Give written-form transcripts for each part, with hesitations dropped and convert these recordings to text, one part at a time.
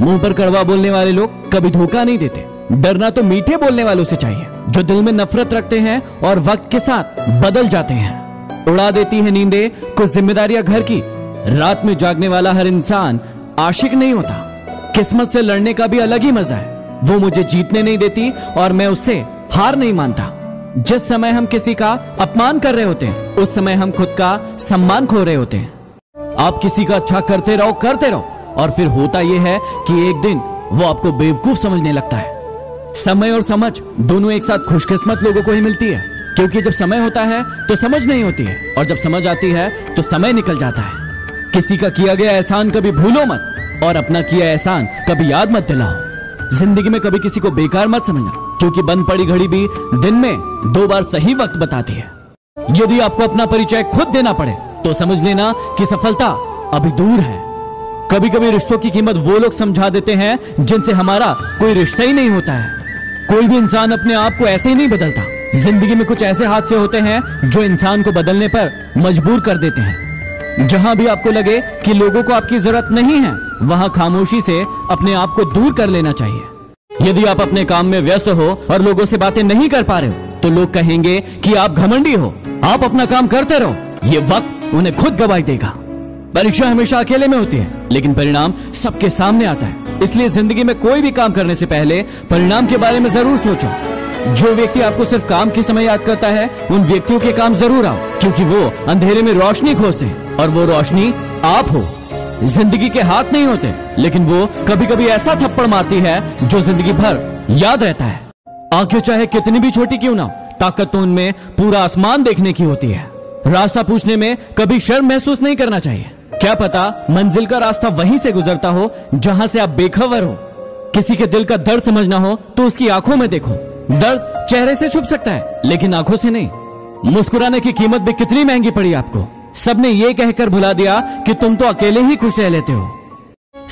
मुंह पर कड़वा बोलने वाले लोग कभी धोखा नहीं देते। डरना तो मीठे बोलने वालों से चाहिए, जो दिल में नफरत रखते हैं और वक्त के साथ बदल जाते हैं। उड़ा देती है नींदें कुछ जिम्मेदारियां घर की। रात में जागने वाला हर इंसान आशिक नहीं होता। किस्मत से लड़ने का भी अलग ही मजा है। वो मुझे जीतने नहीं देती और मैं उससे हार नहीं मानता। जिस समय हम किसी का अपमान कर रहे होते हैं, उस समय हम खुद का सम्मान खो रहे होते हैं। आप किसी का अच्छा करते रहो और फिर होता यह है कि एक दिन वो आपको बेवकूफ समझने लगता है। समय और समझ दोनों एक साथ खुशकिस्मत लोगों को ही मिलती है, क्योंकि जब समय होता है तो समझ नहीं होती है, और जब समझ आती है तो समय निकल जाता है। किसी का किया गया एहसान कभी भूलो मत, और अपना किया एहसान कभी याद मत दिलाओ। जिंदगी में कभी किसी को बेकार मत समझना, क्योंकि बंद पड़ी घड़ी भी दिन में 2 बार सही वक्त बताती है। यदि आपको अपना परिचय खुद देना पड़े तो समझ लेना कि सफलता अभी दूर है। कभी कभी रिश्तों की कीमत वो लोग समझा देते हैं जिनसे हमारा कोई रिश्ता ही नहीं होता है। कोई भी इंसान अपने आप को ऐसे ही नहीं बदलता। जिंदगी में कुछ ऐसे हादसे होते हैं जो इंसान को बदलने पर मजबूर कर देते हैं। जहां भी आपको लगे कि लोगों को आपकी जरूरत नहीं है, वहां खामोशी से अपने आप को दूर कर लेना चाहिए। यदि आप अपने काम में व्यस्त हो और लोगों से बातें नहीं कर पा रहे हो, तो लोग कहेंगे कि आप घमंडी हो। आप अपना काम करते रहो, ये वक्त उन्हें खुद गवाही देगा। परीक्षा हमेशा अकेले में होती है, लेकिन परिणाम सबके सामने आता है। इसलिए जिंदगी में कोई भी काम करने से पहले परिणाम के बारे में जरूर सोचो। जो व्यक्ति आपको सिर्फ काम के समय याद करता है, उन व्यक्तियों के काम जरूर आओ, क्योंकि वो अंधेरे में रोशनी खोजते हैं, और वो रोशनी आप हो। जिंदगी के हाथ नहीं होते, लेकिन वो कभी कभी ऐसा थप्पड़ मारती है जो जिंदगी भर याद रहता है। आंखें चाहे कितनी भी छोटी क्यों ना, ताकत तो उनमें पूरा आसमान देखने की होती है। रास्ता पूछने में कभी शर्म महसूस नहीं करना चाहिए। क्या पता मंजिल का रास्ता वहीं से गुजरता हो जहां से आप बेखबर हो। किसी के दिल का दर्द समझना हो तो उसकी आंखों में देखो। दर्द चेहरे से छुप सकता है, लेकिन आंखों से नहीं। मुस्कुराने की कीमत भी कितनी महंगी पड़ी आपको। सबने ये कहकर भुला दिया कि तुम तो अकेले ही खुश रह लेते हो।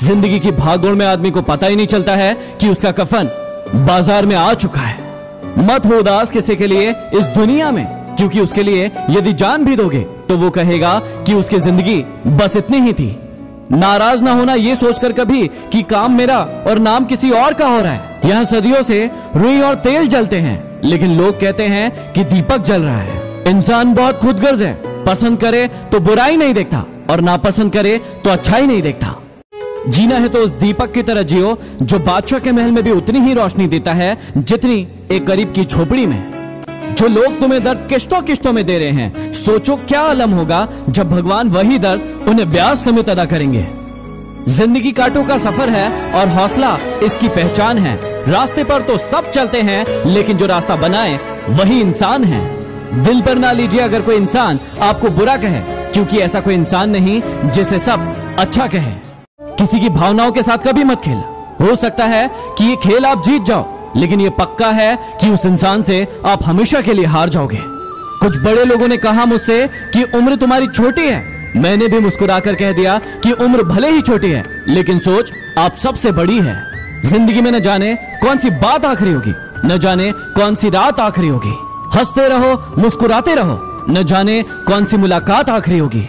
जिंदगी की भागदौड़ में आदमी को पता ही नहीं चलता है कि उसका कफन बाजार में आ चुका है। मत हो उदास किसी के लिए इस दुनिया में, क्योंकि उसके लिए यदि जान भी दोगे तो वो कहेगा कि उसकी जिंदगी बस इतनी ही थी। नाराज ना होना ये सोचकर कभी कि काम मेरा और नाम किसी और का हो रहा है। यहाँ सदियों से रुई और तेल जलते हैं, लेकिन लोग कहते हैं कि दीपक जल रहा है। इंसान बहुत खुदगर्ज है। पसंद करे तो बुराई नहीं देखता, और नापसंद करे तो अच्छाई नहीं देखता। जीना है तो उस दीपक की तरह जियो जो बादशाह के महल में भी उतनी ही रोशनी देता है जितनी एक गरीब की झोपड़ी में। जो लोग तुम्हें दर्द किश्तों किश्तों में दे रहे हैं, सोचो क्या आलम होगा जब भगवान वही दर्द उन्हें ब्याज समेत अदा करेंगे। जिंदगी कांटों का सफर है और हौसला इसकी पहचान है। रास्ते पर तो सब चलते हैं, लेकिन जो रास्ता बनाए वही इंसान है। दिल पर ना लीजिए अगर कोई इंसान आपको बुरा कहे, क्योंकि ऐसा कोई इंसान नहीं जिसे सब अच्छा कहे। किसी की भावनाओं के साथ कभी मत खेलना। हो सकता है कि ये खेल आप जीत जाओ, लेकिन ये पक्का है कि उस इंसान से आप हमेशा के लिए हार जाओगे। कुछ बड़े लोगों ने कहा मुझसे कि उम्र तुम्हारी छोटी है। मैंने भी मुस्कुराकर कह दिया कि उम्र भले ही छोटी है, लेकिन सोच आप सबसे बड़ी है। जिंदगी में न जाने कौन सी बात आखिरी होगी, न जाने कौन सी रात आखिरी होगी। हंसते रहो, मुस्कुराते रहो, न जाने कौन सी मुलाकात आखिरी होगी।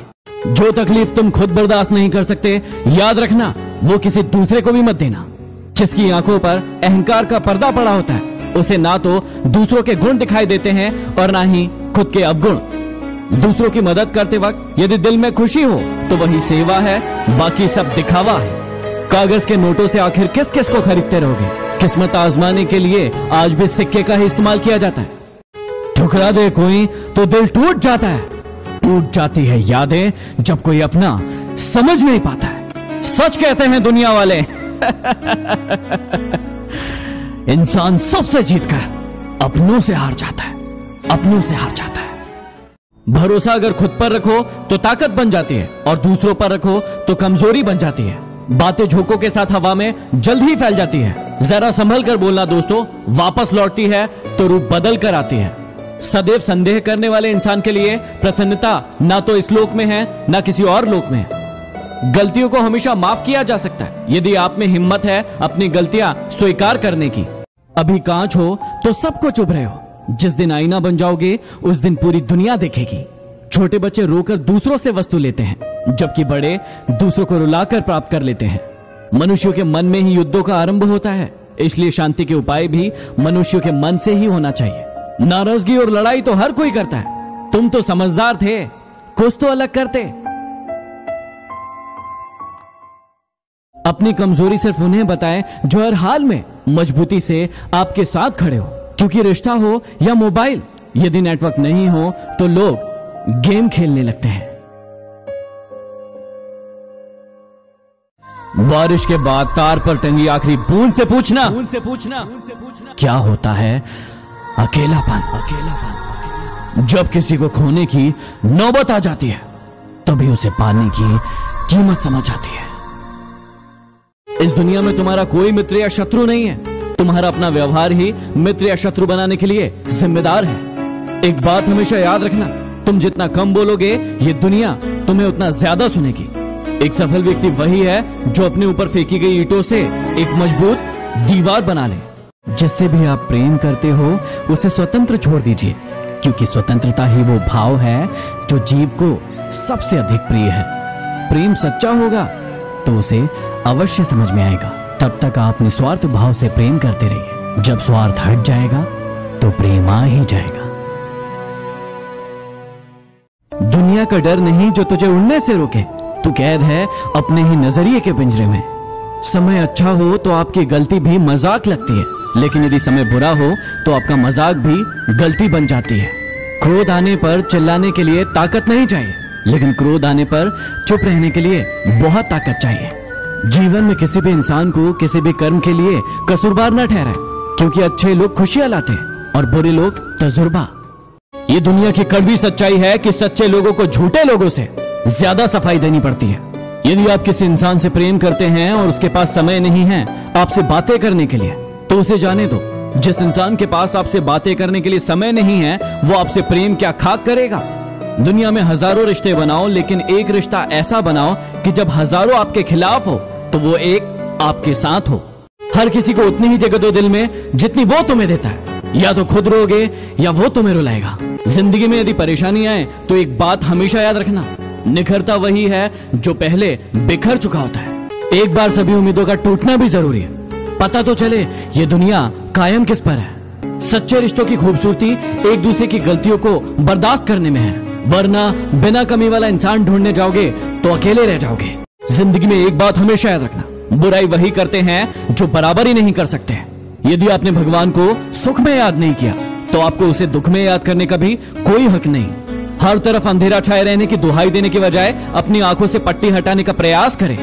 जो तकलीफ तुम खुद बर्दाश्त नहीं कर सकते, याद रखना वो किसी दूसरे को भी मत देना। जिसकी आंखों पर अहंकार का पर्दा पड़ा होता है, उसे ना तो दूसरों के गुण दिखाई देते हैं और ना ही खुद के अवगुण। दूसरों की मदद करते वक्त यदि दिल में खुशी हो तो वही सेवा है, बाकी सब दिखावा है। कागज के नोटों से आखिर किस किस को खरीदते रहोगे। किस्मत आजमाने के लिए आज भी सिक्के का ही इस्तेमाल किया जाता है। ठुकरा दे कोई तो दिल टूट जाता है। टूट जाती है यादें जब कोई अपना समझ नहीं पाता है। सच कहते हैं दुनिया वाले इंसान सबसे जीतकर अपनों से हार जाता है, अपनों से हार जाता है। भरोसा अगर खुद पर रखो तो ताकत बन जाती है, और दूसरों पर रखो तो कमजोरी बन जाती है। बातें झोंकों के साथ हवा में जल्द ही फैल जाती है। जरा संभल कर बोलना दोस्तों, वापस लौटती है तो रूप बदल कर आती है। सदैव संदेह करने वाले इंसान के लिए प्रसन्नता ना तो इस लोक में है ना किसी और लोक में है। गलतियों को हमेशा माफ किया जा सकता है, यदि आप में हिम्मत है अपनी गलतियां स्वीकार करने की। अभी कांच हो तो सबको चुभ रहे हो। जिस दिन आईना बन जाओगे उस दिन पूरी दुनिया देखेगी। छोटे बच्चे रोकर दूसरों से वस्तु लेते हैं, जबकि बड़े दूसरों को रुलाकर प्राप्त कर लेते हैं। मनुष्यों के मन में ही युद्धों का आरंभ होता है, इसलिए शांति के उपाय भी मनुष्यों के मन से ही होना चाहिए। नाराजगी और लड़ाई तो हर कोई करता है, तुम तो समझदार थे, कुछ तो अलग करते। अपनी कमजोरी सिर्फ उन्हें बताएं जो हर हाल में मजबूती से आपके साथ खड़े हो, क्योंकि रिश्ता हो या मोबाइल, यदि नेटवर्क नहीं हो तो लोग गेम खेलने लगते हैं। बारिश के बाद तार पर टंगी आखिरी बूंद से पूछना क्या होता है अकेलापन। जब किसी को खोने की नौबत आ जाती है तभी उसे पाने की कीमत समझ आती है। इस दुनिया में तुम्हारा कोई मित्र या शत्रु नहीं है, तुम्हारा अपना व्यवहार ही मित्र या शत्रु बनाने के लिए जिम्मेदार है। एक बात हमेशा याद रखना, तुम जितना कम बोलोगे ये दुनिया तुम्हें उतना ज्यादा सुनेगी। एक सफल व्यक्ति वही है जो अपने ऊपर फेंकी गई ईंटों से एक मजबूत दीवार बना ले। जिससे भी आप प्रेम करते हो उसे स्वतंत्र छोड़ दीजिए, क्योंकि स्वतंत्रता ही वो भाव है जो जीव को सबसे अधिक प्रिय है। प्रेम सच्चा होगा तो उसे अवश्य समझ में आएगा। तब तक आप निस्वार्थ भाव से प्रेम करते रहिए, जब स्वार्थ हट जाएगा तो प्रेम आ ही जाएगा। दुनिया का डर नहीं जो तुझे उड़ने से रोके, तू कैद है अपने ही नजरिए के पिंजरे में। समय अच्छा हो तो आपकी गलती भी मजाक लगती है, लेकिन यदि समय बुरा हो तो आपका मजाक भी गलती बन जाती है। क्रोध आने पर चिल्लाने के लिए ताकत नहीं चाहिए, लेकिन क्रोध आने पर चुप रहने के लिए बहुत ताकत चाहिए। जीवन में किसी भी इंसान को किसी भी कर्म के लिए कसूरवार न ठहराए, क्योंकि अच्छे लोग खुशियां लाते हैं और बुरे लोग तजुर्बा। ये दुनिया की कड़वी सच्चाई है कि सच्चे लोगों को झूठे लोगों से ज्यादा सफाई देनी पड़ती है। यदि आप किसी इंसान से प्रेम करते हैं और उसके पास समय नहीं है आपसे बातें करने के लिए, तो उसे जाने दो। जिस इंसान के पास आपसे बातें करने के लिए समय नहीं है वो आपसे प्रेम क्या खाक करेगा। दुनिया में हजारों रिश्ते बनाओ, लेकिन एक रिश्ता ऐसा बनाओ कि जब हजारों आपके खिलाफ हो तो वो एक आपके साथ हो। हर किसी को उतनी ही जगह दो दिल में जितनी वो तुम्हें देता है, या तो खुद रोगे या वो तुम्हें रुलाएगा। जिंदगी में यदि परेशानी आए तो एक बात हमेशा याद रखना, निखरता वही है जो पहले बिखर चुका होता है। एक बार सभी उम्मीदों का टूटना भी जरूरी है, पता तो चले ये दुनिया कायम किस पर है। सच्चे रिश्तों की खूबसूरती एक दूसरे की गलतियों को बर्दाश्त करने में है, वरना बिना कमी वाला इंसान ढूंढने जाओगे तो अकेले रह जाओगे। जिंदगी में एक बात हमेशा याद रखना, बुराई वही करते हैं जो बराबरी नहीं कर सकते। यदि आपने भगवान को सुख में याद नहीं किया तो आपको उसे दुख में याद करने का भी कोई हक नहीं। हर तरफ अंधेरा छाए रहने की दुहाई देने के बजाय अपनी आंखों से पट्टी हटाने का प्रयास करें।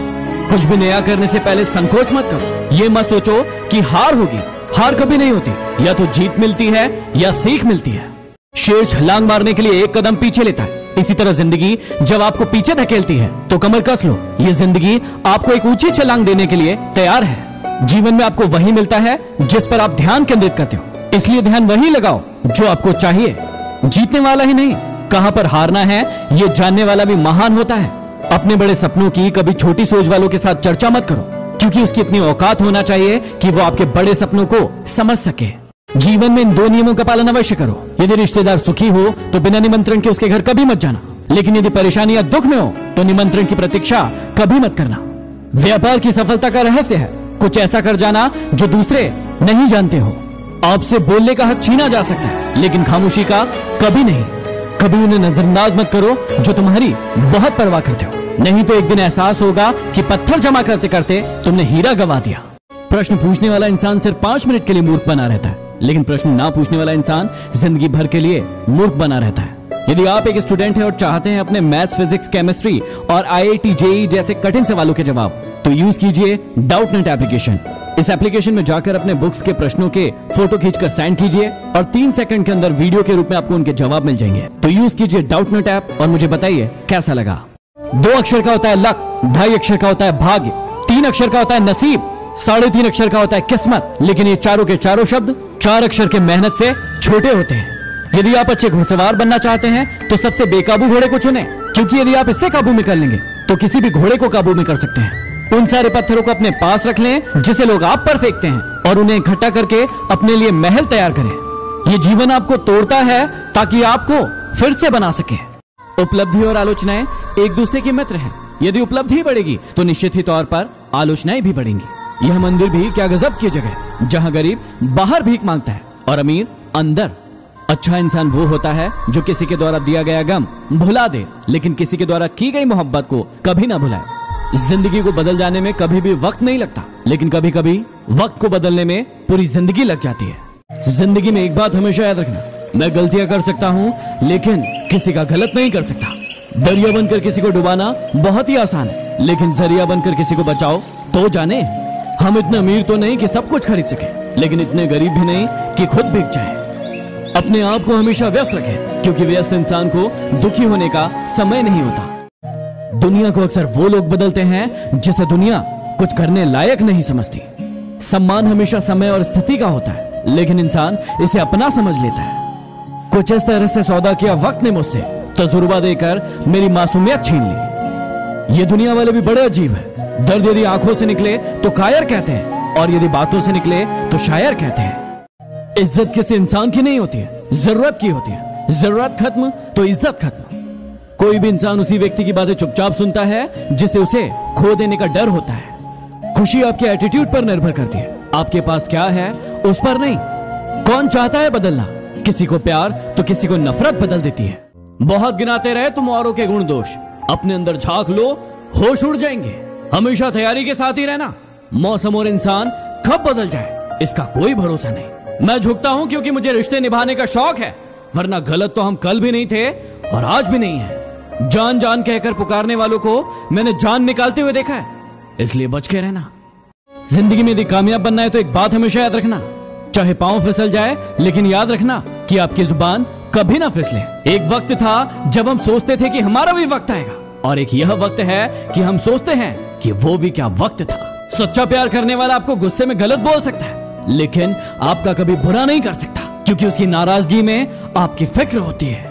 कुछ भी नया करने से पहले संकोच मत करो। ये मत सोचो कि हार होगी, हार कभी नहीं होती, या तो जीत मिलती है या सीख मिलती है। शेर छलांग मारने के लिए एक कदम पीछे लेता है, इसी तरह जिंदगी जब आपको पीछे धकेलती है तो कमर कस लो। ये जिंदगी आपको एक ऊंची छलांग देने के लिए तैयार है। जीवन में आपको वही मिलता है जिस पर आप ध्यान केंद्रित करते हो, इसलिए ध्यान वही लगाओ जो आपको चाहिए। जीतने वाला ही नहीं, कहां पर हारना है ये जानने वाला भी महान होता है। अपने बड़े सपनों की कभी छोटी सोच वालों के साथ चर्चा मत करो, क्योंकि उसकी इतनी औकात होना चाहिए कि वो आपके बड़े सपनों को समझ सके। जीवन में इन दो नियमों का पालन अवश्य करो। यदि रिश्तेदार सुखी हो तो बिना निमंत्रण के उसके घर कभी मत जाना, लेकिन यदि परेशानी या दुख में हो तो निमंत्रण की प्रतीक्षा कभी मत करना। व्यापार की सफलता का रहस्य है कुछ ऐसा कर जाना जो दूसरे नहीं जानते हो। आपसे बोलने का हक छीना जा सकता है, लेकिन खामोशी का कभी नहीं। कभी उन्हें नजरअंदाज मत करो जो तुम्हारी बहुत परवाह करते हो, नहीं तो एक दिन एहसास होगा कि पत्थर जमा करते करते तुमने हीरा गवा दिया। प्रश्न पूछने वाला इंसान सिर्फ 5 मिनट के लिए मूर्ख बना रहता है, लेकिन प्रश्न ना पूछने वाला इंसान जिंदगी भर के लिए मूर्ख बना रहता है। यदि आप एक स्टूडेंट हैं और चाहते हैं अपने मैथ्स, फिजिक्स, केमिस्ट्री और IIT, JEE जैसे कठिन सवालों के जवाब, तो यूज कीजिए डाउटनेट एप्लीकेशन। इस एप्लीकेशन में जाकर अपने बुक्स के प्रश्नों के फोटो खींचकर सेंड कीजिए और 3 सेकंड के अंदर वीडियो के रूप में आपको उनके जवाब मिल जाएंगे। तो यूज कीजिए डाउटनेट ऐप और मुझे बताइए कैसा लगा। 2 अक्षर का होता है लक, 2.5 अक्षर का होता है भाग्य, 3 अक्षर का होता है नसीब, 3.5 अक्षर का होता है किस्मत, लेकिन ये चारों के चारों शब्द 4 अक्षर के मेहनत से छोटे होते हैं। यदि आप अच्छे घुड़सवार बनना चाहते हैं तो सबसे बेकाबू घोड़े को चुनें, क्योंकि यदि आप इससे काबू में कर लेंगे तो किसी भी घोड़े को काबू में कर सकते हैं। उन सारे पत्थरों को अपने पास रख लें जिसे लोग आप पर फेंकते हैं और उन्हें इकट्ठा करके अपने लिए महल तैयार करें। ये जीवन आपको तोड़ता है ताकि आपको फिर से बना सके। उपलब्धि और आलोचनाएं एक दूसरे के मित्र हैं। यदि उपलब्धि बढ़ेगी तो निश्चित ही तौर पर आलोचनाएं भी बढ़ेंगी। यह मंदिर भी क्या गजब की जगह है, जहां गरीब बाहर भीख मांगता है और अमीर अंदर। अच्छा इंसान वो होता है जो किसी के द्वारा दिया गया गम भुला दे, लेकिन किसी के द्वारा की गई मोहब्बत को कभी ना भुलाए। जिंदगी को बदल जाने में कभी भी वक्त नहीं लगता, लेकिन कभी कभी वक्त को बदलने में पूरी जिंदगी लग जाती है। जिंदगी में एक बात हमेशा याद रखना, मैं गलतियां कर सकता हूं लेकिन किसी का गलत नहीं कर सकता। दरिया बनकर किसी को डुबाना बहुत ही आसान है, लेकिन जरिया बनकर किसी को बचाओ तो जाने। हम इतने अमीर तो नहीं कि सब कुछ खरीद सके, लेकिन इतने गरीब भी नहीं कि खुद बिक जाए। अपने आप को हमेशा व्यस्त रखें, क्योंकि व्यस्त इंसान को दुखी होने का समय नहीं होता। दुनिया को अक्सर वो लोग बदलते हैं जिसे दुनिया कुछ करने लायक नहीं समझती। सम्मान हमेशा समय और स्थिति का होता है, लेकिन इंसान इसे अपना समझ लेता है। कुछ इस तरह से सौदा किया वक्त ने मुझसे, तजुर्बा देकर मेरी मासूमियत छीन ली। ये दुनिया वाले भी बड़े अजीब है। दर्द यदि आंखों से निकले तो कायर कहते हैं, और यदि बातों से निकले तो शायर कहते हैं। इज्जत किसी इंसान की नहीं होती है, जरूरत की होती है। जरूरत खत्म तो इज्जत खत्म। कोई भी इंसान उसी व्यक्ति की बातें चुपचाप सुनता है जिसे उसे खो देने का डर होता है। खुशी आपके एटीट्यूड पर निर्भर करती है, आपके पास क्या है उस पर नहीं। कौन चाहता है बदलना? किसी को प्यार तो किसी को नफरत बदल देती है। बहुत गिनाते रहे तुम औरों के गुण दोष, अपने अंदर झांक लो, होश उड़ जाएंगे। हमेशा तैयारी के साथ ही रहना, मौसम और इंसान कब बदल जाए इसका कोई भरोसा नहीं। मैं झुकता हूं क्योंकि मुझे रिश्ते निभाने का शौक है, वरना गलत तो हम कल भी नहीं थे और आज भी नहीं है। जान जान कहकर पुकारने वालों को मैंने जान निकालते हुए देखा है, इसलिए बच के रहना। जिंदगी में यदि कामयाब बनना है तो एक बात हमेशा याद रखना, चाहे पांव फिसल जाए लेकिन याद रखना कि आपकी जुबान कभी ना फिसले। एक वक्त था जब हम सोचते थे कि हमारा भी वक्त आएगा, और एक यह वक्त है कि हम सोचते हैं कि वो भी क्या वक्त था। सच्चा प्यार करने वाला आपको गुस्से में गलत बोल सकता है, लेकिन आपका कभी बुरा नहीं कर सकता, क्योंकि उसकी नाराजगी में आपकी फिक्र होती है।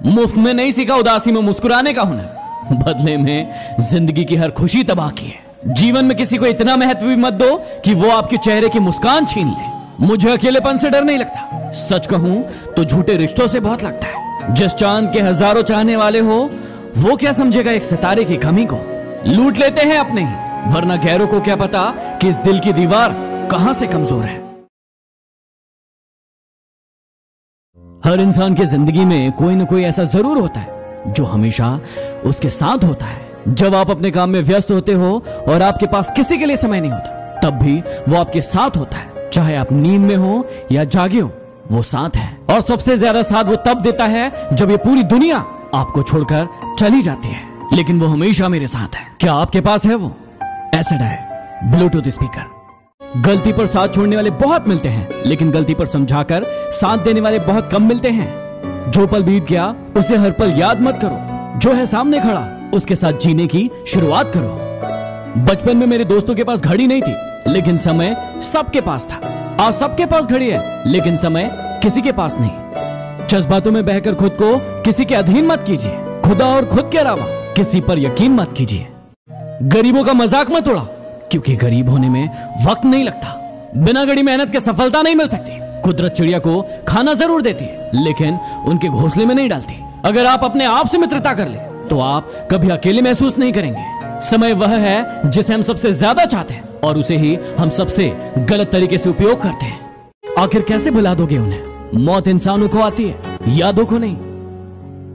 मुफ्त में नहीं सीखा उदासी में मुस्कुराने का हुनर, बदले में जिंदगी की हर खुशी तबाह की है। जीवन में किसी को इतना महत्व भी मत दो कि वो आपके चेहरे की मुस्कान छीन ले। मुझे अकेलेपन से डर नहीं लगता, सच कहूं तो झूठे रिश्तों से बहुत लगता है। जिस चांद के हजारों चाहने वाले हो, वो क्या समझेगा एक सितारे की कमी को। लूट लेते हैं अपने ही, वरना गैरों को क्या पता कि इस दिल की दीवार कहां से कमजोर है। हर इंसान की जिंदगी में कोई ना कोई ऐसा जरूर होता है जो हमेशा उसके साथ होता है। जब आप अपने काम में व्यस्त होते हो और आपके पास किसी के लिए समय नहीं होता, तब भी वो आपके साथ होता है। चाहे आप नींद में हो या जागे हो, वो साथ है। और सबसे ज्यादा साथ वो तब देता है जब ये पूरी दुनिया आपको छोड़कर चली जाती है, लेकिन वो हमेशा मेरे साथ है। क्या आपके पास है वो? एसिड है, ब्लूटूथ स्पीकर। गलती पर साथ छोड़ने वाले बहुत मिलते हैं, लेकिन गलती पर समझाकर साथ देने वाले बहुत कम मिलते हैं। जो पल बीत गया उसे हर पल याद मत करो, जो है सामने खड़ा उसके साथ जीने की शुरुआत करो। बचपन में मेरे दोस्तों के पास घड़ी नहीं थी, लेकिन समय सबके पास था। आज सबके पास घड़ी है, लेकिन समय किसी के पास नहीं। जज्बातों में बहकर खुद को किसी के अधीन मत कीजिए। खुदा और खुद के अलावा किसी पर यकीन मत कीजिए। गरीबों का मजाक मत उड़ाओ, क्योंकि गरीब होने में वक्त नहीं लगता। बिना गड़ी मेहनत के सफलता नहीं मिल सकती। कुदरत चिड़िया को खाना जरूर देती है, लेकिन उनके घोंसले में नहीं डालती। अगर आप अपने आप से मित्रता कर ले तो आप कभी अकेले महसूस नहीं करेंगे। समय वह है जिसे हम सबसे ज्यादा चाहते हैं, और उसे ही हम सबसे गलत तरीके से उपयोग करते हैं। आखिर कैसे भुला दोगे उन्हें? मौत इंसानों को आती है, यादों को नहीं।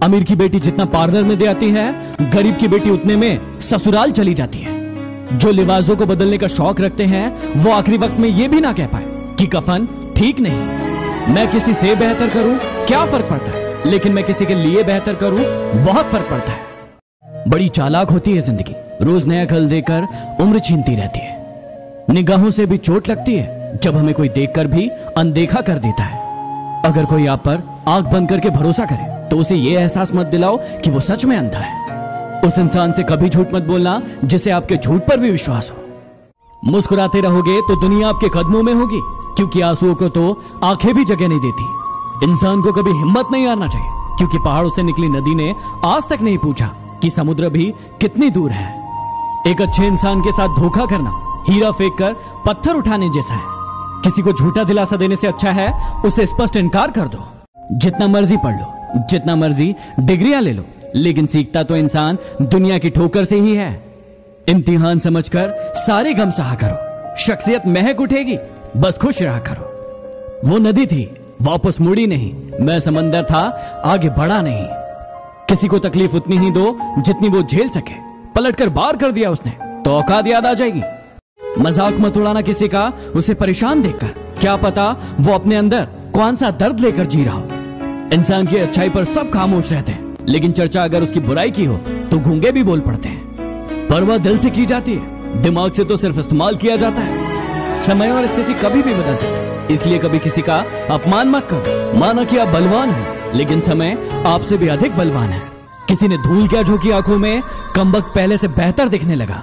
अमीर की बेटी जितना पार्लर में दे आती है, गरीब की बेटी उतने में ससुराल चली जाती है। जो लिबासों को बदलने का शौक रखते हैं, वो आखिरी वक्त में ये भी ना कह पाए कि कफन ठीक नहीं। मैं किसी से बेहतर करूं क्या फर्क पड़ता है, लेकिन मैं किसी के लिए बेहतर करूं बहुत फर्क पड़ता है। बड़ी चालाक होती है जिंदगी, रोज नया कल देकर उम्र छीनती रहती है। निगाहों से भी चोट लगती है जब हमें कोई देखकर भी अनदेखा कर देता है। अगर कोई आप पर आंख बंद करके भरोसा करे तो उसे यह एहसास मत दिलाओ कि वो सच में अंधा है। उस इंसान से कभी झूठ मत बोलना जिसे आपके झूठ पर भी विश्वास हो। मुस्कुराते रहोगे तो दुनिया आपके कदमों में होगी, क्योंकि आंसुओं को तो आंखें भी जगह नहीं देती। इंसान को कभी हिम्मत नहीं हारना चाहिए, क्योंकि पहाड़ों से निकली नदी ने आज तक नहीं पूछा कि समुद्र भी कितनी दूर है। एक अच्छे इंसान के साथ धोखा करना हीरा फेंक कर पत्थर उठाने जैसा है। किसी को झूठा दिलासा देने से अच्छा है उसे स्पष्ट इनकार कर दो। जितना मर्जी पढ़ लो, जितना मर्जी डिग्रियां ले लो, लेकिन सीखता तो इंसान दुनिया की ठोकर से ही है। इम्तिहान समझकर सारे गम सहा करो, शख्सियत महक उठेगी, बस खुश रहा करो। वो नदी थी, वापस मुड़ी नहीं, मैं समंदर था, आगे बढ़ा नहीं। किसी को तकलीफ उतनी ही दो जितनी वो झेल सके, पलटकर बार कर दिया उसने तो औकात याद आ जाएगी। मजाक मत उड़ाना किसी का उसे परेशान देखकर, क्या पता वो अपने अंदर कौन सा दर्द लेकर जी रहा हो। इंसान की अच्छाई पर सब खामोश रहते हैं, लेकिन चर्चा अगर उसकी बुराई की हो तो गूंगे भी बोल पड़ते हैं। परवाह दिल से की जाती है, दिमाग से तो सिर्फ इस्तेमाल किया जाता है। समय और स्थिति कभी भी बदल सकती है, इसलिए कभी किसी का अपमान मत करो। माना कि आप बलवान हैं, लेकिन समय आपसे भी अधिक बलवान है। किसी ने धूल क्या झोंकी आंखों में, कमबख्त पहले से बेहतर दिखने लगा।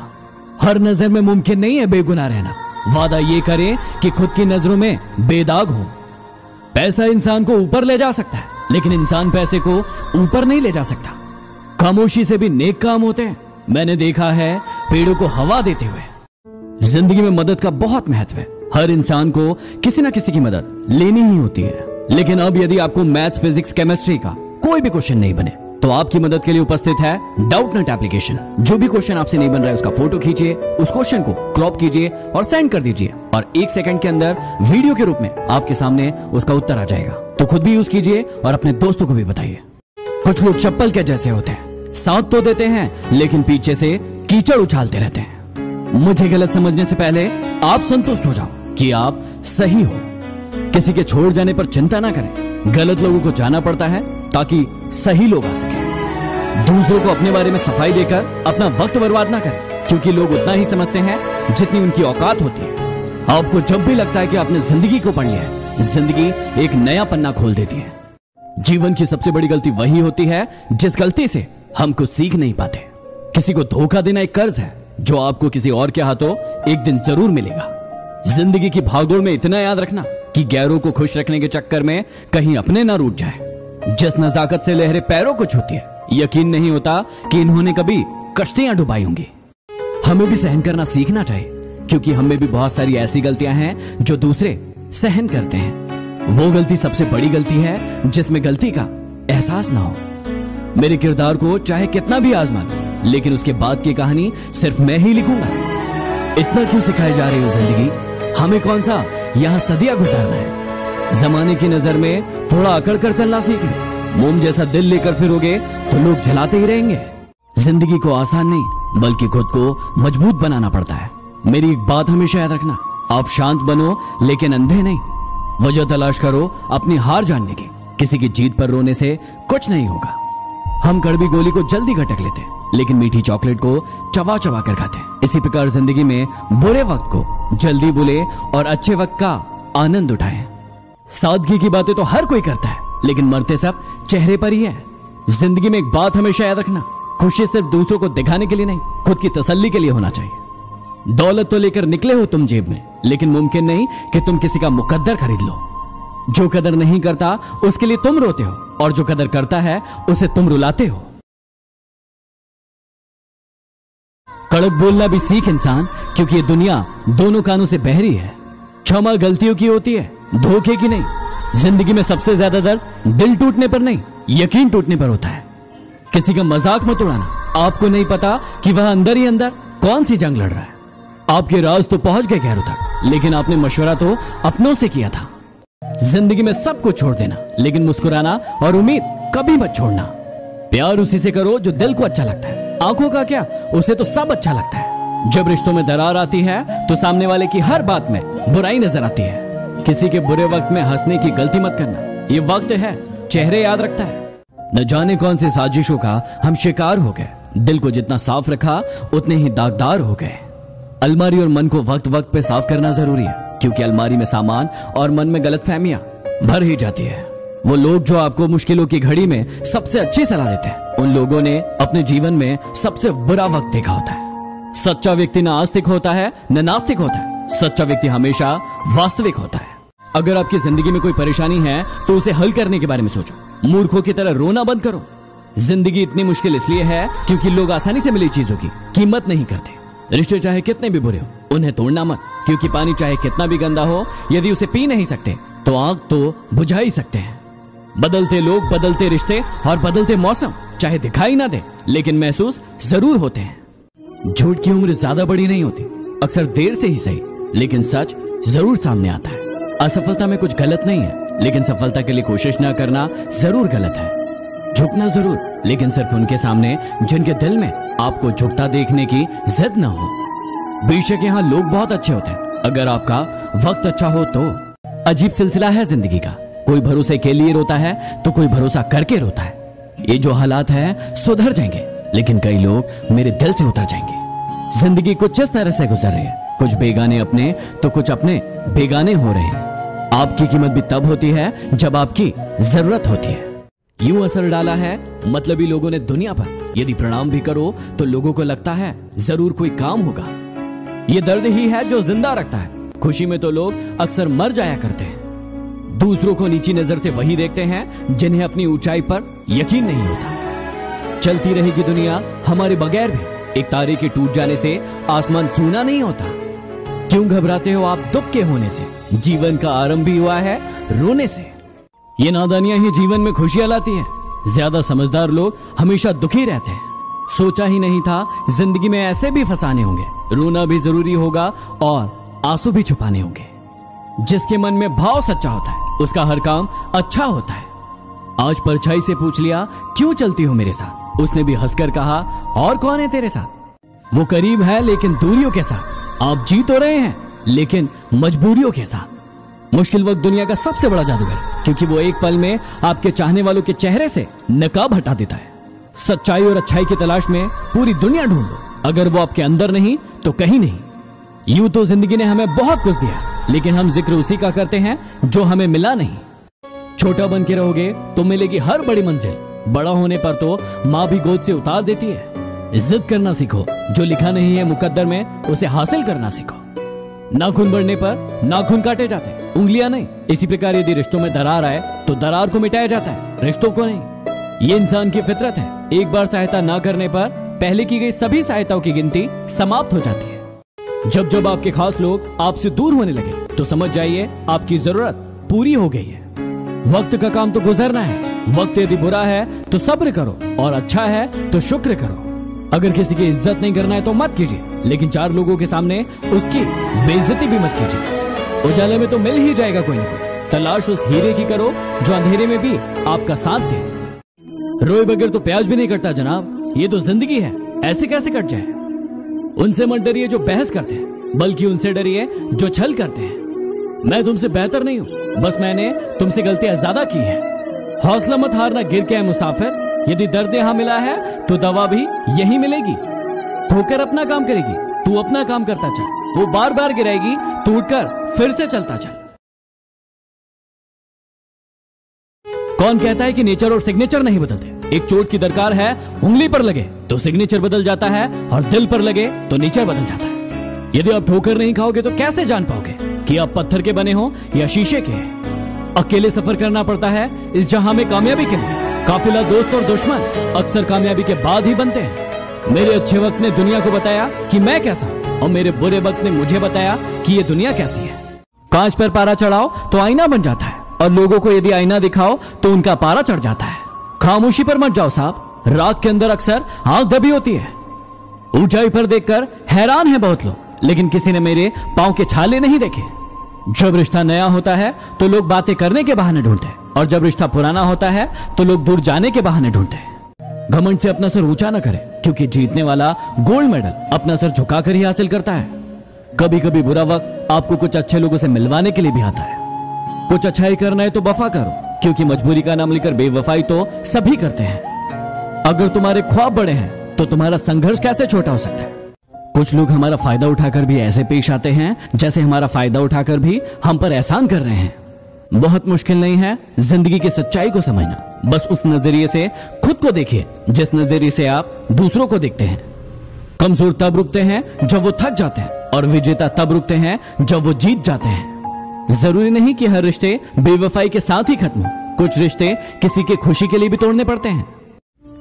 हर नजर में मुमकिन नहीं है बेगुनाह रहना। वादा ये करें कि खुद की नजरों में बेदाग हो। पैसा इंसान को ऊपर ले जा सकता है, लेकिन इंसान पैसे को ऊपर नहीं ले जा सकता। खामोशी से भी नेक काम होते हैं। मैंने देखा है पेड़ों को हवा देते हुए। जिंदगी में मदद का बहुत महत्व है। हर इंसान को किसी ना किसी की मदद लेनी ही होती है। लेकिन अब यदि आपको मैथ्स, फिजिक्स, केमिस्ट्री का कोई भी क्वेश्चन नहीं बने तो आपकी मदद के लिए उपस्थित है डाउटनेट एप्लीकेशन। जो भी क्वेश्चन आपसे नहीं बन रहा है उसका फोटो खींचिए, उस क्वेश्चन को क्रॉप कीजिए और सेंड कर दीजिए, और 1 सेकंड के अंदर वीडियो के रूप में आपके सामने उसका उत्तर आ जाएगा। तो खुद भी यूज कीजिए और अपने दोस्तों को भी बताइए। कुछ लोग चप्पल के जैसे होते हैं, साथ तो देते हैं लेकिन पीछे से कीचड़ उछालते रहते हैं। मुझे गलत समझने से पहले आप संतुष्ट हो जाओ कि आप सही हो। किसी के छोड़ जाने पर चिंता ना करें। गलत लोगों को जाना पड़ता है ताकि सही लोग आ सके। दूसरों को अपने बारे में सफाई देकर अपना वक्त बर्बाद ना करें, क्योंकि लोग उतना ही समझते हैं जितनी उनकी औकात होती है। आपको जब भी लगता है कि आपने जिंदगी को पढ़ लिया है, जिंदगी एक नया पन्ना खोल देती है। जीवन की सबसे बड़ी गलती वही होती है जिस गलती से हम कुछ सीख नहीं पाते। किसी को धोखा देना एक कर्ज है जो आपको किसी और के हाथों एक दिन जरूर मिलेगा। जिंदगी की भागदौड़ में इतना याद रखना कि गैरों को खुश रखने के चक्कर में कहीं अपने ना रूठ जाए। जिस नजाकत से लहरें पैरों को छूती है, यकीन नहीं होता कि इन्होंने कभी कश्तियां डुबाई होंगी। हमें भी सहन करना सीखना चाहिए, क्योंकि हमें भी बहुत सारी ऐसी गलतियां हैं जो दूसरे सहन करते हैं। वो गलती सबसे बड़ी गलती है जिसमें गलती का एहसास ना हो। मेरे किरदार को चाहे कितना भी आजमा लो, लेकिन उसके बाद की कहानी सिर्फ मैं ही लिखूंगा। इतना क्यों सिखाई जा रही हो जिंदगी? हमें कौन सा यहाँ सदियां गुजारना है? जमाने की नजर में थोड़ा अकड़ कर चलना सीख लो। मोम जैसा दिल लेकर फिरोगे तो लोग जलाते ही रहेंगे। जिंदगी को आसान नहीं बल्कि खुद को मजबूत बनाना पड़ता है। मेरी एक बात हमेशा याद रखना, आप शांत बनो लेकिन अंधे नहीं। वजह तलाश करो अपनी हार जानने की। किसी की जीत पर रोने से कुछ नहीं होगा। हम कड़वी गोली को जल्दी गटक लेते हैं, लेकिन मीठी चॉकलेट को चबा चबा कर खाते हैं। इसी प्रकार जिंदगी में बुरे वक्त को जल्दी भूले और अच्छे वक्त का आनंद उठाएं। सादगी की बातें तो हर कोई करता है, लेकिन मरते सब चेहरे पर ही है। जिंदगी में एक बात हमेशा याद रखना, खुशी सिर्फ दूसरों को दिखाने के लिए नहीं, खुद की तसल्ली के लिए होना चाहिए। दौलत तो लेकर निकले हो तुम जेब में, लेकिन मुमकिन नहीं कि तुम किसी का मुकद्दर खरीद लो। जो कदर नहीं करता उसके लिए तुम रोते हो, और जो कदर करता है उसे तुम रुलाते हो। कड़क बोलना भी सीख इंसान, क्योंकि ये दुनिया दोनों कानों से बहरी है। क्षमा गलतियों की होती है, धोखे की नहीं। जिंदगी में सबसे ज्यादा दर्द दिल टूटने पर नहीं, यकीन टूटने पर होता है। किसी का मजाक मत उड़ाना। आपको नहीं पता कि वह अंदर ही अंदर कौन सी जंग लड़ रहा है। आपके राज तो पहुंच गए गैरों तक, लेकिन आपने मशवरा तो अपनों से किया था। जिंदगी में सब कुछ छोड़ देना, लेकिन मुस्कुराना और उम्मीद कभी मत छोड़ना। प्यार उसी से करो जो दिल को अच्छा लगता है। आंखों का क्या, उसे तो सब अच्छा लगता है। जब रिश्तों में दरार आती है तो सामने वाले की हर बात में बुराई नजर आती है। किसी के बुरे वक्त में हंसने की गलती मत करना। ये वक्त है, चेहरे याद रखता है। न जाने कौन सी साजिशों का हम शिकार हो गए। दिल को जितना साफ रखा उतने ही दागदार हो गए। अलमारी और मन को वक्त वक्त पे साफ करना जरूरी है, क्योंकि अलमारी में सामान और मन में गलतफहमियां भर ही जाती है। वो लोग जो आपको मुश्किलों की घड़ी में सबसे अच्छी सलाह देते हैं, उन लोगों ने अपने जीवन में सबसे बुरा वक्त देखा होता है। सच्चा व्यक्ति न आस्तिक होता है न नास्तिक होता है। सच्चा व्यक्ति हमेशा वास्तविक होता है। अगर आपकी जिंदगी में कोई परेशानी है तो उसे हल करने के बारे में सोचो। मूर्खों की तरह रोना बंद करो। जिंदगी इतनी मुश्किल इसलिए है क्योंकि लोग आसानी से मिली चीजों की कीमत नहीं करते। रिश्ते चाहे कितने भी बुरे हो उन्हें तोड़ना मत, क्योंकि पानी चाहे कितना भी गंदा हो, यदि उसे पी नहीं सकते तो आग तो बुझा ही सकते हैं। बदलते लोग, बदलते रिश्ते और बदलते मौसम चाहे दिखाई ना दे, लेकिन महसूस जरूर होते हैं। झूठ की उम्र ज्यादा बड़ी नहीं होती, अक्सर देर से ही सही, लेकिन सच जरूर सामने आता है। असफलता में कुछ गलत नहीं है, लेकिन सफलता के लिए कोशिश ना करना जरूर गलत है। झुकना जरूर, लेकिन सिर्फ उनके सामने जिनके दिल में आपको झुकता देखने की जिद ना हो। बेशक यहाँ लोग बहुत अच्छे होते हैं, अगर आपका वक्त अच्छा हो तो। अजीब सिलसिला है जिंदगी का, कोई भरोसे के लिए रोता है तो कोई भरोसा करके रोता है। ये जो हालात है सुधर जाएंगे, लेकिन कई लोग मेरे दिल से उतर जाएंगे। जिंदगी कुछ इस तरह से गुजर रही है, कुछ बेगाने अपने तो कुछ अपने बेगाने हो रहे हैं। आपकी कीमत भी तब होती है जब आपकी जरूरत होती है। यूं असर डाला है मतलबी लोगों ने दुनिया पर, यदि प्रणाम भी करो तो लोगों को लगता है जरूर कोई काम होगा। ये दर्द ही है जो जिंदा रखता है, खुशी में तो लोग अक्सर मर जाया करते हैं। दूसरों को नीची नजर से वही देखते हैं जिन्हें अपनी ऊंचाई पर यकीन नहीं होता। चलती रहेगी दुनिया हमारे बगैर भी, एक तारे के टूट जाने से आसमान सूना नहीं होता। क्यों घबराते हो आप दुख के होने से, जीवन का आरंभ भी हुआ है रोने से। ये नादानियां ही जीवन में खुशियां लाती है। ज्यादा समझदार लोग हमेशा दुखी रहते हैं। सोचा ही नहीं था जिंदगी में ऐसे भी फसाने होंगे, रोना भी जरूरी होगा और आंसू भी छुपाने होंगे। जिसके मन में भाव सच्चा होता है उसका हर काम अच्छा होता है। आज परछाई से पूछ लिया क्यों चलती हो मेरे साथ, उसने भी हंसकर कहा और कौन है तेरे साथ। वो करीब है लेकिन दूरियों के साथ, आप जी तो रहे हैं लेकिन मजबूरियों के साथ। मुश्किल वक्त दुनिया का सबसे बड़ा जादूगर, क्योंकि वो एक पल में आपके चाहने वालों के चेहरे से नकाब हटा देता है। सच्चाई और अच्छाई की तलाश में पूरी दुनिया ढूंढो, अगर वो आपके अंदर नहीं तो कहीं नहीं। यूं तो जिंदगी ने हमें बहुत कुछ दिया, लेकिन हम जिक्र उसी का करते हैं जो हमें मिला नहीं। छोटा बन के रहोगे तो मिलेगी हर बड़ी मंजिल, बड़ा होने पर तो माँ भी गोद से उतार देती है। जिद करना सीखो, जो लिखा नहीं है मुकद्दर में उसे हासिल करना सीखो। नाखून बढ़ने पर नाखून काटे जाते हैं, उंगलियां नहीं। इसी प्रकार यदि रिश्तों में दरार आए तो दरार को मिटाया जाता है, रिश्तों को नहीं। ये इंसान की फितरत है, एक बार सहायता ना करने पर पहले की गई सभी सहायताओं की गिनती समाप्त हो जाती है। जब जब आपके खास लोग आपसे दूर होने लगे तो समझ जाइए आपकी जरूरत पूरी हो गई है। वक्त का काम तो गुजरना है। वक्त यदि बुरा है तो सब्र करो और अच्छा है तो शुक्र करो। अगर किसी की इज्जत नहीं करना है तो मत कीजिए, लेकिन चार लोगों के सामने उसकी बेइज्जती भी मत कीजिए। उजाले में तो मिल ही जाएगा कोई ना कोई, तलाश उस हीरे की करो जो अंधेरे में भी आपका साथ दे। रोए बगैर तो प्याज भी नहीं कटता जनाब, ये तो जिंदगी है, ऐसे कैसे कट जाए। उनसे मत डरिए जो बहस करते हैं, बल्कि उनसे डरिए जो छल करते हैं। मैं तुमसे बेहतर नहीं हूं, बस मैंने तुमसे गलतियां ज्यादा की है। हौसला मत हारना गिर के है मुसाफिर, यदि दर्द यहां मिला है तो दवा भी यही मिलेगी। ठोकर अपना काम करेगी, तू अपना काम करता चल। वो बार बार गिराएगी, तू उठकर फिर से चलता चल। कौन कहता है कि नेचर और सिग्नेचर नहीं बदलते। एक चोट की दरकार है, उंगली पर लगे तो सिग्नेचर बदल जाता है और दिल पर लगे तो नेचर बदल जाता है। यदि आप ठोकर नहीं खाओगे तो कैसे जान पाओगे कि आप पत्थर के बने हो या शीशे के। अकेले सफर करना पड़ता है इस जहां में कामयाबी के लिए। काफिला दोस्त और दुश्मन अक्सर कामयाबी के बाद ही बनते हैं। मेरे अच्छे वक्त ने दुनिया को बताया कि मैं कैसा हूं, और मेरे बुरे वक्त ने मुझे बताया कि ये दुनिया कैसी है। कांच पर पारा चढ़ाओ तो आईना बन जाता है, और लोगों को यदि आईना दिखाओ तो उनका पारा चढ़ जाता है। खामोशी पर मत जाओ साहब, रात के अंदर अक्सर आंख दबी होती है। ऊंचाई पर देखकर हैरान है बहुत लोग, लेकिन किसी ने मेरे पांव के छाले नहीं देखे। जब रिश्ता नया होता है तो लोग बातें करने के बहाने ढूंढते हैं, और जब रिश्ता पुराना होता है तो लोग दूर जाने के बहाने ढूंढते हैं। घमंड से अपना सर ऊंचा न करें, क्योंकि जीतने वाला गोल्ड मेडल अपना सर झुकाकर ही हासिल करता है। कभी कभी बुरा वक्त आपको कुछ अच्छे लोगों से मिलवाने के लिए भी आता है। कुछ अच्छाई करना है तो वफा करो, क्योंकि मजबूरी का नाम लेकर बेवफाई तो सभी करते हैं। अगर तुम्हारे ख्वाब बड़े हैं तो तुम्हारा संघर्ष कैसे छोटा हो सकता है। कुछ लोग हमारा फायदा उठाकर भी ऐसे पेश आते हैं जैसे हमारा फायदा उठाकर भी हम पर एहसान कर रहे हैं। बहुत मुश्किल नहीं है जिंदगी की सच्चाई को समझना, बस उस नजरिए से खुद को देखिए जिस नजरिए से आप दूसरों को देखते हैं। कमजोर तब रुकते हैं जब वो थक जाते हैं, और विजेता तब रुकते हैं जब वो जीत जाते हैं। जरूरी नहीं कि हर रिश्ते बेवफाई के साथ ही खत्म हो। कुछ रिश्ते किसी के खुशी के लिए भी तोड़ने पड़ते हैं।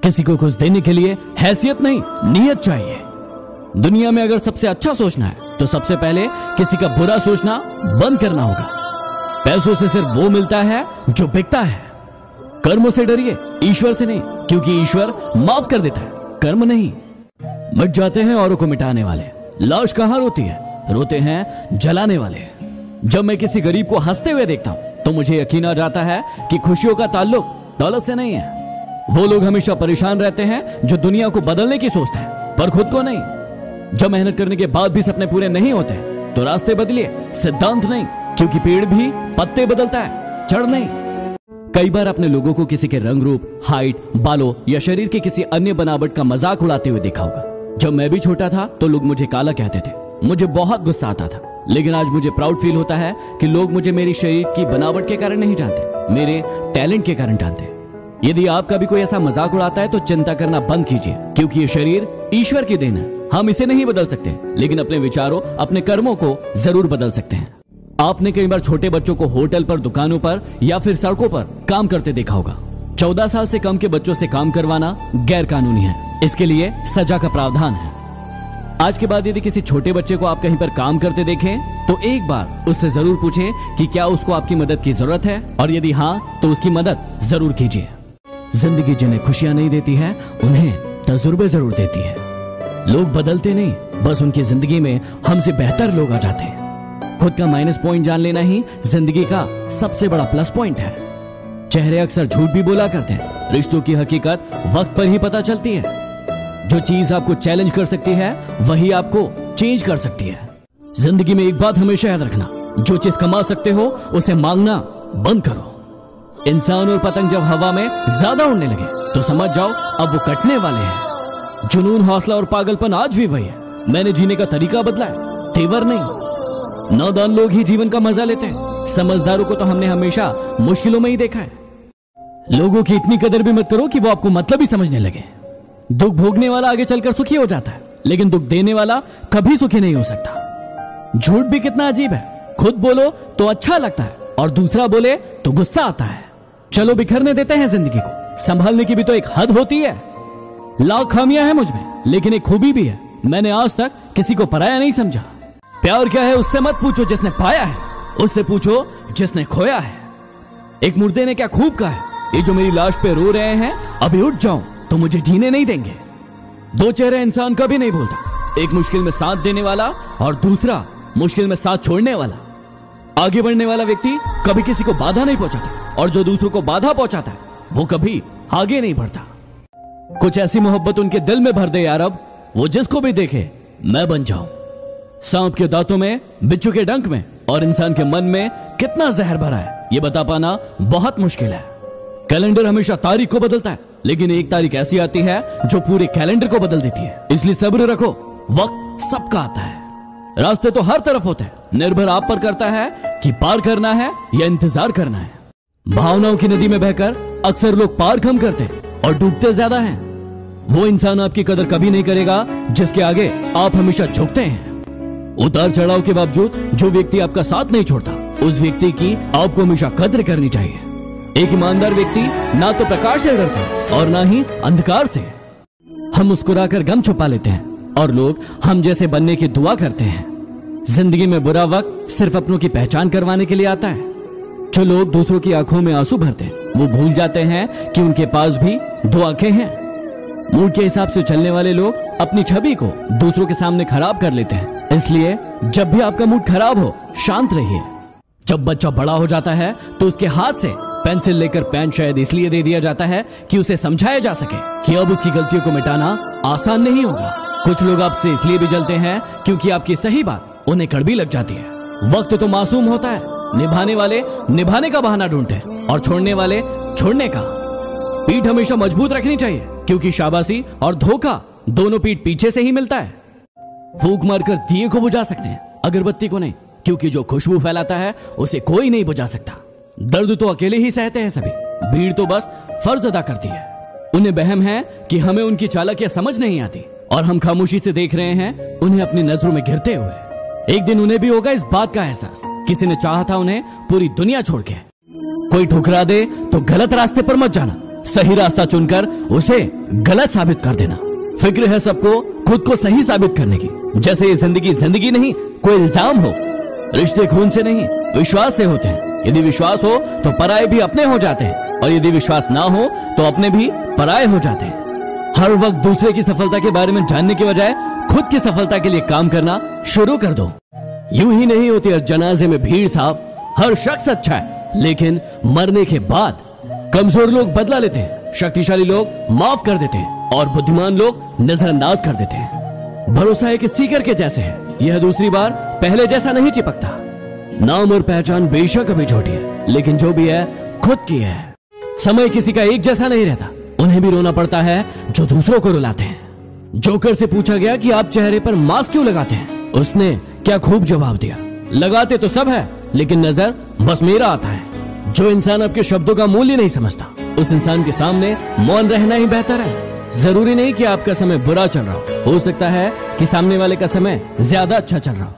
किसी को कुछ देने के लिए हैसियत नहीं, नीयत चाहिए। दुनिया में अगर सबसे अच्छा सोचना है तो सबसे पहले किसी का बुरा सोचना बंद करना होगा। पैसों से सिर्फ वो मिलता है जो बिकता है। कर्मों से डरिए, ईश्वर से नहीं, क्योंकि ईश्वर माफ कर देता है, कर्म नहीं। मिट जाते हैं औरों को मिटाने वाले, लाश कहां रोती है, रोते हैं जलाने वाले। जब मैं किसी गरीब को हंसते हुए देखता हूं तो मुझे यकीन आ जाता है कि खुशियों का ताल्लुक दौलत से नहीं है। वो लोग हमेशा परेशान रहते हैं जो दुनिया को बदलने की सोचते हैं पर खुद को नहीं। जब मेहनत करने के बाद भी सपने पूरे नहीं होते तो रास्ते बदलिए, सिद्धांत नहीं, क्योंकि पेड़ भी पत्ते बदलता है, जड़ नहीं। कई बार अपने लोगों को किसी के रंग रूप, हाइट, बालों या शरीर के किसी अन्य बनावट का मजाक उड़ाते हुए देखा होगा। जब मैं भी छोटा था तो लोग मुझे काला कहते थे, मुझे बहुत गुस्सा आता था। लेकिन आज मुझे प्राउड फील होता है कि लोग मुझे मेरी शरीर की बनावट के कारण नहीं जानते, मेरे टैलेंट के कारण जानते हैं। यदि आपका भी कोई ऐसा मजाक उड़ाता है तो चिंता करना बंद कीजिए, क्योंकि ये शरीर ईश्वर की देन है। हम इसे नहीं बदल सकते, लेकिन अपने विचारों, अपने कर्मों को जरूर बदल सकते हैं। आपने कई बार छोटे बच्चों को होटल पर, दुकानों पर या फिर सड़कों पर काम करते देखा होगा। 14 साल से कम के बच्चों से काम करवाना गैर कानूनी है, इसके लिए सजा का प्रावधान है। आज के बाद यदि किसी छोटे बच्चे को आप कहीं पर काम करते देखें तो एक बार उससे जरूर पूछें कि क्या उसको आपकी मदद की जरूरत है, और यदि हाँ तो उसकी मदद जरूर कीजिए। जिंदगी जिन्हें खुशियां नहीं देती है उन्हें तजुर्बे जरूर देती है। लोग बदलते नहीं, बस उनकी जिंदगी में हमसे बेहतर लोग आ जाते हैं। खुद का माइनस पॉइंट जान लेना ही जिंदगी का सबसे बड़ा प्लस पॉइंट है। चेहरे अक्सर झूठ भी बोला करते हैं, रिश्तों की हकीकत वक्त पर ही पता चलती है। जो चीज आपको चैलेंज कर सकती है वही आपको चेंज कर सकती है। जिंदगी में एक बात हमेशा याद रखना, जो चीज कमा सकते हो उसे मांगना बंद करो। इंसान और पतंग जब हवा में ज्यादा उड़ने लगे तो समझ जाओ अब वो कटने वाले हैं। जुनून, हौसला और पागलपन आज भी वही है। मैंने जीने का तरीका बदला है, तेवर नहीं। नादान लोग ही जीवन का मजा लेते हैं, समझदारों को तो हमने हमेशा मुश्किलों में ही देखा है। लोगों की इतनी कदर भी मत करो कि वो आपको मतलब ही समझने लगे। दुख भोगने वाला आगे चलकर सुखी हो जाता है, लेकिन दुख देने वाला कभी सुखी नहीं हो सकता। झूठ भी कितना अजीब है, खुद बोलो तो अच्छा लगता है और दूसरा बोले तो गुस्सा आता है। चलो बिखरने देते हैं जिंदगी को, संभालने की भी तो एक हद होती है। लाख खामियां हैं मुझ में, लेकिन एक खूबी भी है, मैंने आज तक किसी को पराया नहीं समझा। प्यार क्या है उससे मत पूछो जिसने पाया है, उससे पूछो जिसने खोया है। एक मुर्दे ने क्या खूब कहा है, ये जो मेरी लाश पे रो रहे हैं अभी उठ जाऊं तो मुझे जीने नहीं देंगे। दो चेहरे इंसान कभी नहीं बोलता, एक मुश्किल में साथ देने वाला और दूसरा मुश्किल में साथ छोड़ने वाला। आगे बढ़ने वाला व्यक्ति कभी किसी को बाधा नहीं पहुंचाता, और जो दूसरों को बाधा पहुंचाता है वो कभी आगे नहीं बढ़ता। कुछ ऐसी मोहब्बत उनके दिल में भर दे यार अब, वो जिसको भी देखे मैं बन जाऊं। सांप के दांतों में, बिच्छू के डंक में और इंसान के मन में कितना जहर भरा है ये बता पाना बहुत मुश्किल है। कैलेंडर हमेशा तारीख को बदलता है, लेकिन एक तारीख ऐसी आती है जो पूरे कैलेंडर को बदल देती है। इसलिए सब्र रखो, वक्त सबका आता है। रास्ते तो हर तरफ होते हैं, निर्भर आप पर करता है कि पार करना है या इंतजार करना है। भावनाओं की नदी में बहकर अक्सर लोग पार कम करते और डूबते ज्यादा हैं। वो इंसान आपकी कदर कभी नहीं करेगा जिसके आगे आप हमेशा झुकते हैं। उतार चढ़ाव के बावजूद जो व्यक्ति आपका साथ नहीं छोड़ता, उस व्यक्ति की आपको हमेशा कद्र करनी चाहिए। एक ईमानदार व्यक्ति ना तो प्रकाश से डरता और ना ही अंधकार से। हम मुस्कुराकर गम छुपा लेते हैं और लोग हम जैसे बनने की दुआ करते हैं। जिंदगी में बुरा वक्त सिर्फ अपनों की पहचान करवाने के लिए आता है। जो लोग दूसरों की आंखों में आंसू भरते हैं वो भूल जाते हैं कि उनके पास भी दो आंखें हैं। मूड के हिसाब से चलने वाले लोग अपनी छवि को दूसरों के सामने खराब कर लेते हैं। इसलिए जब भी आपका मूड खराब हो, शांत रहिए। जब बच्चा बड़ा हो जाता है तो उसके हाथ से पेंसिल लेकर पेन शायद इसलिए दे दिया जाता है कि उसे समझाया जा सके कि अब उसकी गलतियों को मिटाना आसान नहीं होगा। कुछ लोग आपसे इसलिए भी जलते हैं क्योंकि आपकी सही बात उन्हें कड़वी लग जाती है। वक्त तो मासूम होता है, निभाने वाले निभाने का बहाना ढूंढते हैं और छोड़ने वाले छोड़ने का। पीठ हमेशा मजबूत रखनी चाहिए, क्योंकि शाबाशी और धोखा दोनों पीठ पीछे से ही मिलता है। फूंक मारकर दिए को बुझा सकते हैं, अगरबत्ती को नहीं, क्योंकि जो खुशबू फैलाता है उसे कोई नहीं बुझा सकता। दर्द तो अकेले ही सहते हैं सभी, भीड़ तो बस फर्ज अदा करती है। उन्हें वहम है कि हमें उनकी चालाकियां समझ नहीं आती और हम खामोशी से देख रहे हैं उन्हें अपनी नजरों में घिरते हुए। एक दिन उन्हें भी होगा इस बात का एहसास, किसी ने चाहा था उन्हें पूरी दुनिया छोड़ के। कोई ठुकरा दे तो गलत रास्ते पर मत जाना, सही रास्ता चुनकर उसे गलत साबित कर देना। फिक्र है सबको खुद को सही साबित करने की, जैसे ये जिंदगी जिंदगी नहीं कोई इल्जाम हो। रिश्ते खून से नहीं विश्वास से होते हैं। यदि विश्वास हो तो पराये भी अपने हो जाते हैं, और यदि विश्वास ना हो तो अपने भी पराये हो जाते हैं। हर वक्त दूसरे की सफलता के बारे में जानने के बजाय खुद की सफलता के लिए काम करना शुरू कर दो। यूं ही नहीं होती हर जनाजे में भीड़ साहब। हर शख्स अच्छा है, लेकिन मरने के बाद कमजोर लोग बदला लेते हैं, शक्तिशाली लोग माफ कर देते हैं और बुद्धिमान लोग नजरअंदाज कर देते हैं। भरोसा एक स्टिकर के जैसे है, यह दूसरी बार पहले जैसा नहीं चिपकता। नाम और पहचान बेशक अभी छोटी है, लेकिन जो भी है खुद की है। समय किसी का एक जैसा नहीं रहता, उन्हें भी रोना पड़ता है जो दूसरों को रुलाते हैं। जोकर से पूछा गया कि आप चेहरे पर मास्क क्यों लगाते हैं, उसने क्या खूब जवाब दिया, लगाते तो सब है, लेकिन नजर बस मेरा आता है। जो इंसान आपके शब्दों का मूल्य नहीं समझता, उस इंसान के सामने मौन रहना ही बेहतर है। जरूरी नहीं कि आपका समय बुरा चल रहा हो सकता है कि सामने वाले का समय ज्यादा अच्छा चल रहा हो।